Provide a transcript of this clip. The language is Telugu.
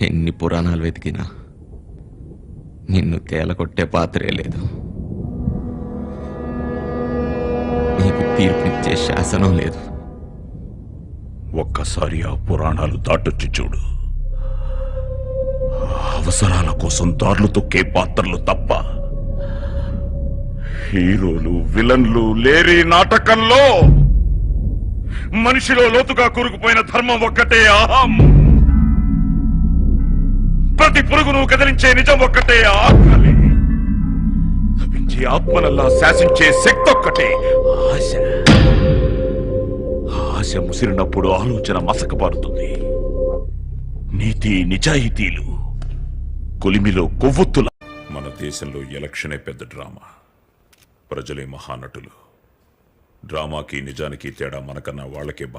ఎన్ని పురాణాలు వెతికినా నిన్ను తేలకొట్టే పాత్రే లేదు. నీకు తీర్పిచ్చే శాసనం లేదు. ఒక్కసారి ఆ పురాణాలు దాటొచ్చి చూడు. అవసరాల కోసం దారులు తొక్కే పాత్రలు తప్ప హీరోలు విలన్లు లేరి నాటకంలో మనిషిలో లోతుగా కూరుకుపోయిన ధర్మం ఒక్కటే అహం. ప్రతి పురుగును కదిలించే నిజం ఒక్కటే ఆకలి. తప్పించి ఆత్మనల్లా శాసించే శక్తి ఒక్కటే ఆశ. ఆశ ముసిరినప్పుడు ఆలోచన మసకబారుతుంది. నీతి నిజాయితీలు కొలిమిలో కొవ్వొత్తుల. మన దేశంలో ఎలక్షనే పెద్ద డ్రామా, ప్రజలే మహానటులు. డ్రామాకి నిజానికి తేడా మనకన్నా వాళ్ళకే బాగా